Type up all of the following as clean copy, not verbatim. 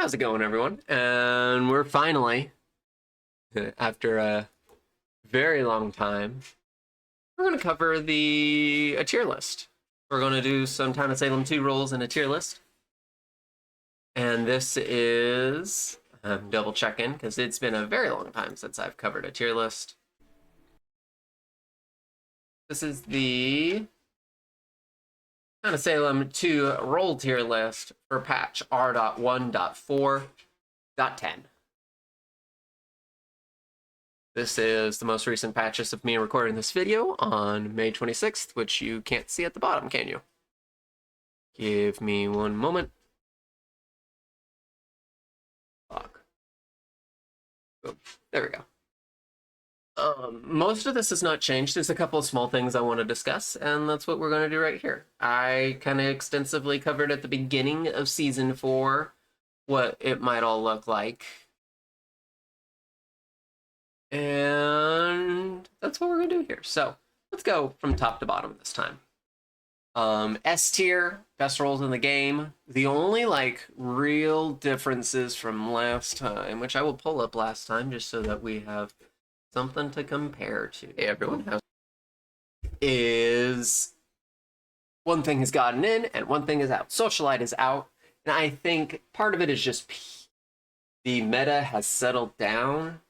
How's it going, everyone? And we're finally, after a very long time, we're going to cover a tier list. We're going to do some Town of Salem 2 rolls in a tier list. And this is, I'm double checking because it's been a very long time since I've covered a tier list. This is the Town of Salem 2 roll tier list for patch R.1.4.10. This is the most recent patches of me recording this video on May 26th, which you can't see at the bottom, can you? Give me one moment. Fuck. Oh, there we go. Most of this has not changed. There's a couple of small things I want to discuss, and that's what we're going to do right here. I kind of extensively covered at the beginning of Season 4 what it might all look like. And that's what we're going to do here. So let's go from top to bottom this time. S tier, best rolls in the game. The only real differences from last time, which I will pull up last time just so that we have something to compare to. Hey, everyone, is one thing has gotten in and one thing is out. Socialite is out, and I think part of it is just the meta has settled down,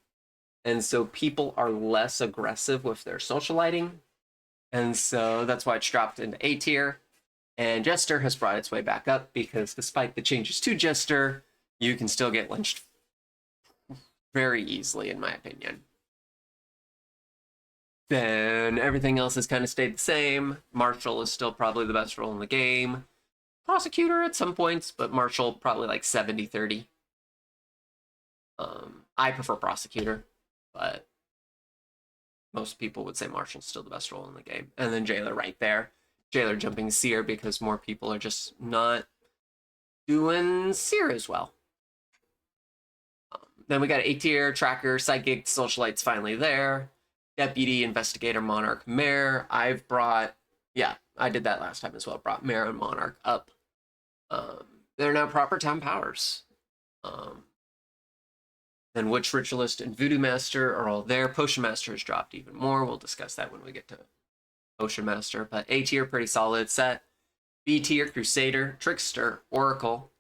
and so people are less aggressive with their socialiting. And so that's why it's dropped into A tier. And Jester has brought its way back up because despite the changes to Jester, you can still get lynched very easily, in my opinion. Then everything else has kind of stayed the same. Marshall is still probably the best role in the game. Prosecutor at some points, but Marshall probably like 70-30. I prefer Prosecutor, but most people would say Marshall's still the best role in the game. And then Jailer right there. Jailer jumping Seer because more people are just not doing Seer as well. Then we got A tier, Tracker, Psychic, Socialite's finally there. Deputy, Investigator, Monarch, Mayor. I've brought, yeah, I did that last time as well. Brought Mayor and Monarch up. They're now proper town powers. Then Witch Ritualist and Voodoo Master are all there. Potion Master has dropped even more. We'll discuss that when we get to Potion Master. But A tier, pretty solid set. B tier, Crusader, Trickster, Oracle.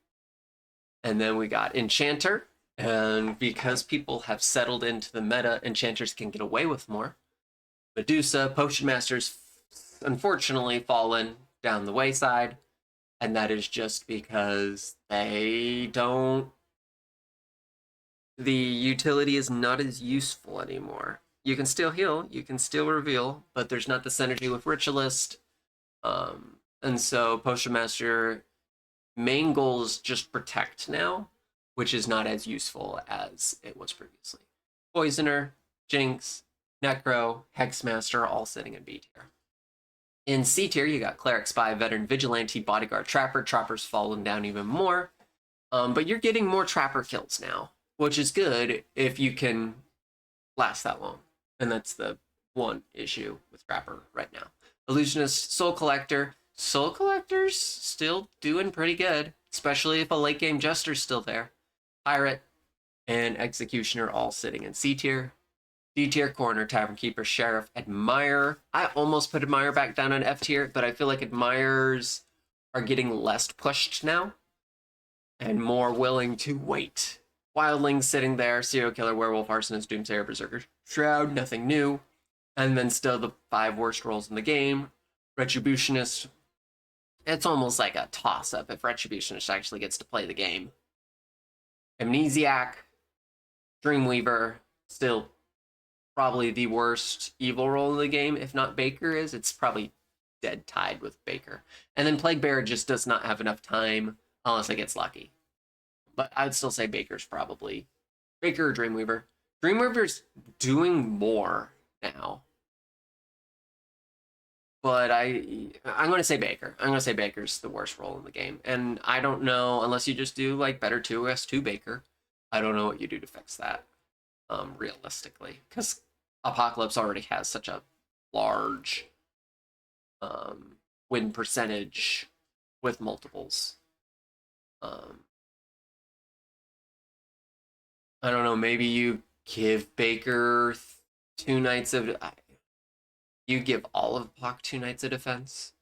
And then we got Enchanter. And because people have settled into the meta, Enchanters can get away with more. Medusa, Potion Master's unfortunately fallen down the wayside. And that is just because they don't... The utility is not as useful anymore. You can still heal, you can still reveal, but there's not the synergy with Ritualist. And so Potion Master main goal is just protect now, which is not as useful as it was previously. Poisoner, Jinx, Necro, Hexmaster, all sitting in B tier. In C tier, you got Cleric, Spy, Veteran, Vigilante, Bodyguard, Trapper. Trapper's fallen down even more. But you're getting more Trapper kills now, which is good if you can last that long. And that's the one issue with Trapper right now. Illusionist, Soul Collector. Soul Collector's still doing pretty good, especially if a late game Jester's still there. Pirate and Executioner all sitting in C tier. D tier, Coroner, Tavern Keeper, Sheriff, Admirer. I almost put Admirer back down on F tier, but I feel like Admirers are getting less pushed now and more willing to wait. Wildlings sitting there, Serial Killer, Werewolf, Arsonist, Doomsayer, Berserker, Shroud, nothing new. And then still the 5 worst roles in the game. Retributionist, it's almost like a toss-up if Retributionist actually gets to play the game. Amnesiac, Dreamweaver, still probably the worst evil role in the game. If not Baker is, it's probably dead tied with Baker. And then Plaguebearer just does not have enough time unless it gets lucky. But I'd still say Baker's probably Baker or Dreamweaver. Dreamweaver's doing more now. But I'm going to say Baker. I'm going to say Baker's the worst role in the game. And I don't know, unless you just do better 2S2 Baker, I don't know what you do to fix that realistically. Because Apocalypse already has such a large win percentage with multiples. I don't know, maybe you give Baker 2 knights of, you give all of Puck 2 knights of defense,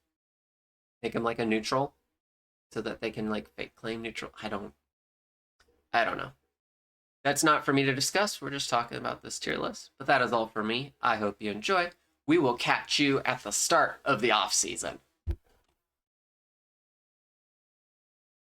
make him like a neutral, so that they can like fake claim neutral. I don't know. That's not for me to discuss. We're just talking about this tier list. But that is all for me. I hope you enjoy. We will catch you at the start of the off season.